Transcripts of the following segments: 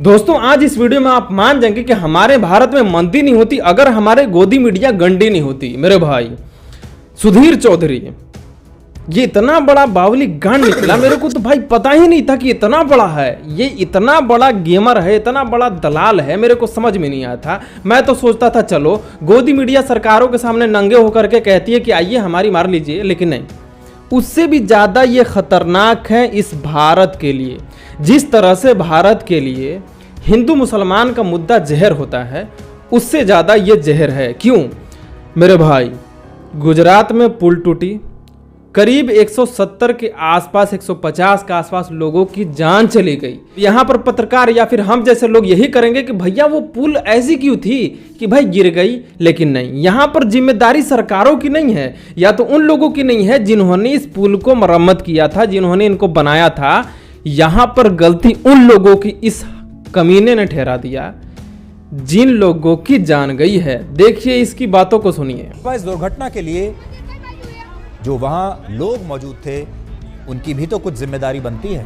दोस्तों आज इस वीडियो में आप मान जाएंगे कि हमारे भारत में मंदी नहीं होती अगर हमारे गोदी मीडिया गंडी नहीं होती। मेरे भाई सुधीर चौधरी ये इतना बड़ा बावली गांड निकला, मेरे को तो भाई पता ही नहीं था कि इतना बड़ा है, ये इतना बड़ा गेमर है, इतना बड़ा दलाल है, मेरे को समझ में नहीं आया था। मैं तो सोचता था चलो गोदी मीडिया सरकारों के सामने नंगे होकर के कहती है कि आइए हमारी मार लीजिए, लेकिन नहीं, उससे भी ज़्यादा ये खतरनाक है इस भारत के लिए। जिस तरह से भारत के लिए हिंदू मुसलमान का मुद्दा जहर होता है, उससे ज़्यादा ये जहर है। क्यों मेरे भाई? गुजरात में पुल टूटी, करीब 170 के आसपास 150 के आसपास लोगों की जान चली गई। यहाँ पर पत्रकार या फिर हम जैसे लोग यही करेंगे कि भैया वो पुल ऐसी क्यों थी कि भाई गिर गई, लेकिन नहीं, यहाँ पर जिम्मेदारी सरकारों की नहीं है या तो उन लोगों की नहीं है जिन्होंने इस पुल को मरम्मत किया था, जिन्होंने इनको बनाया था। यहाँ पर गलती उन लोगों की इस कमीने ने ठहरा दिया जिन लोगों की जान गई है। देखिए इसकी बातों को सुनिए। इस दुर्घटना के लिए जो वहां लोग मौजूद थे उनकी भी तो कुछ जिम्मेदारी बनती है।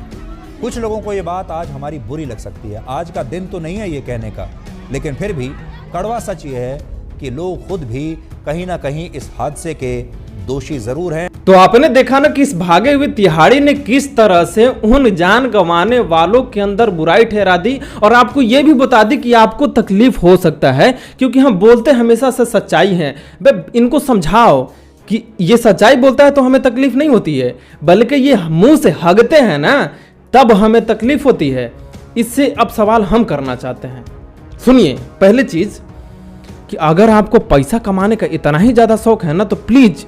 कुछ लोगों को ये बात आज हमारी बुरी लग सकती है, आज का दिन तो नहीं है ये कहने का, लेकिन फिर भी कड़वा सच ये है कि लोग खुद भी कहीं ना कहीं इस हादसे के दोषी जरूर हैं। तो आपने देखा ना कि इस भागे हुए तिहाड़ी ने किस तरह से उन जान गंवाने वालों के अंदर बुराई ठहरा दी, और आपको यह भी बता दी कि आपको तकलीफ हो सकता है, क्योंकि हम बोलते हमेशा से सच्चाई है। बे इनको समझाओ कि ये सच्चाई बोलता है तो हमें तकलीफ नहीं होती है, बल्कि ये मुंह से हगते हैं ना तब हमें तकलीफ होती है। इससे अब सवाल हम करना चाहते हैं। सुनिए, पहले चीज कि अगर आपको पैसा कमाने का इतना ही ज्यादा शौक है ना तो प्लीज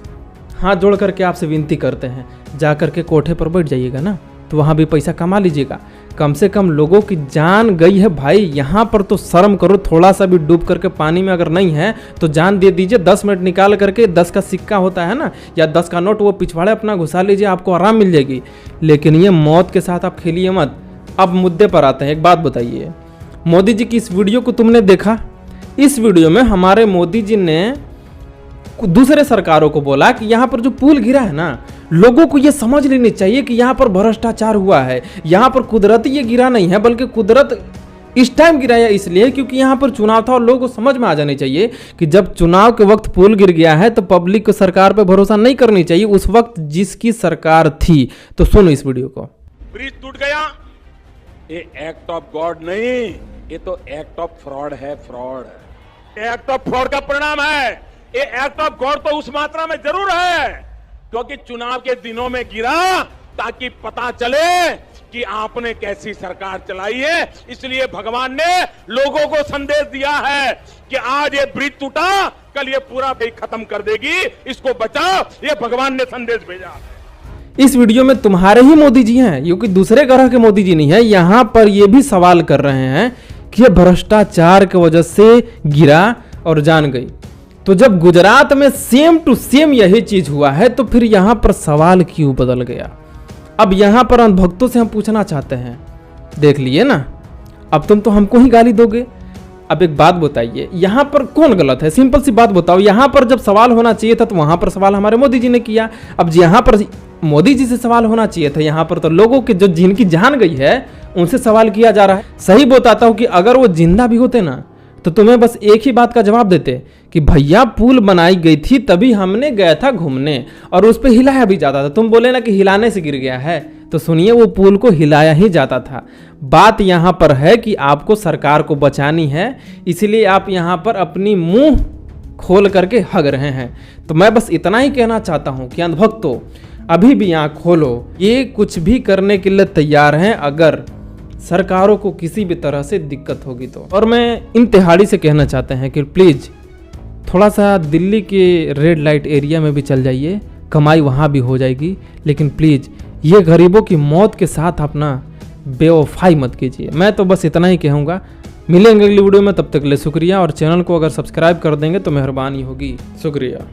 हाथ जोड़ करके आपसे विनती करते हैं, जा करके कोठे पर बैठ जाइएगा ना, तो वहाँ भी पैसा कमा लीजिएगा। कम से कम लोगों की जान गई है भाई, यहाँ पर तो शर्म करो, थोड़ा सा भी डूब करके पानी में अगर नहीं है तो जान दे दीजिए। 10 मिनट निकाल करके 10 का सिक्का होता है ना या 10 का नोट, वो पिछवाड़े अपना घुसा लीजिए, आपको आराम मिल जाएगी। लेकिन ये मौत के साथ आप खेलिए मत। अब मुद्दे पर आते हैं। एक बात बताइए, मोदी जी की इस वीडियो को तुमने देखा? इस वीडियो में हमारे मोदी जी ने दूसरे सरकारों को बोला कि यहाँ पर जो पुल गिरा है ना, लोगों को ये समझ लेनी चाहिए कि यहाँ पर भ्रष्टाचार हुआ है, यहाँ पर कुदरती ये गिरा नहीं है, बल्कि कुदरत इस टाइम गिराया इसलिए क्योंकि यहाँ पर चुनाव था। और लोगों को समझ में आ जानी चाहिए कि जब चुनाव के वक्त पुल गिर गया है तो पब्लिक को सरकार पर भरोसा नहीं करनी चाहिए, उस वक्त जिसकी सरकार थी। तो सुनो इस वीडियो को। ब्रिज टूट गया, ये एक्ट ऑफ गॉड नहीं, ये तो एक्ट ऑफ फ्रॉड है। फ्रॉड एक्ट ऑफ फ्रॉड का परिणाम है। ये एक्ट ऑफ गॉड तो उस मात्रा में जरूर है क्योंकि चुनाव के दिनों में गिरा ताकि पता चले कि आपने कैसी सरकार चलाई है। इसलिए भगवान ने लोगों को संदेश दिया है कि आज ये ब्रिज टूटा, कल ये पूरा भी खत्म कर देगी, इसको बचाओ। ये भगवान ने संदेश भेजा। इस वीडियो में तुम्हारे ही मोदी जी हैं, क्योंकि दूसरे ग्रह के मोदी जी नहीं है। यहाँ पर ये भी सवाल कर रहे हैं कि ये भ्रष्टाचार की वजह से गिरा और जान गई। तो जब गुजरात में सेम टू सेम यही चीज हुआ है तो फिर यहां पर सवाल क्यों बदल गया? अब यहां पर अंधभक्तों से हम पूछना चाहते हैं, देख लिए ना, अब तुम तो हमको ही गाली दोगे। अब एक बात बताइए, यहां पर कौन गलत है? सिंपल सी बात बताओ। यहां पर जब सवाल होना चाहिए था तो वहां पर सवाल हमारे मोदी जी ने किया। अब यहां पर मोदी जी से सवाल होना चाहिए था, यहां पर तो लोगों के जो जिनकी जान गई है उनसे सवाल किया जा रहा है। सही बताता हूं कि अगर वो जिंदा भी होते ना तो तुम्हें बस एक ही बात का जवाब देते कि भैया पुल बनाई गई थी तभी हमने गया था घूमने और उस पे हिलाया भी जाता था। तुम बोले ना कि हिलाने से गिर गया है, तो सुनिए वो पुल को हिलाया ही जाता था। बात यहाँ पर है कि आपको सरकार को बचानी है, इसलिए आप यहाँ पर अपनी मुंह खोल करके हग रहे हैं। तो मैं बस इतना ही कहना चाहता हूँ कि अंधभक्तों अभी भी आँख खोलो, ये कुछ भी करने के लिए तैयार हैं अगर सरकारों को किसी भी तरह से दिक्कत होगी तो। और मैं इन तिहाड़ी से कहना चाहते हैं कि प्लीज़ थोड़ा सा दिल्ली के रेड लाइट एरिया में भी चल जाइए, कमाई वहाँ भी हो जाएगी, लेकिन प्लीज़ ये गरीबों की मौत के साथ अपना बेवफाई मत कीजिए। मैं तो बस इतना ही कहूँगा। मिलेंगे अगली वीडियो में, तब तक के लिए शुक्रिया। और चैनल को अगर सब्सक्राइब कर देंगे तो मेहरबानी होगी। शुक्रिया।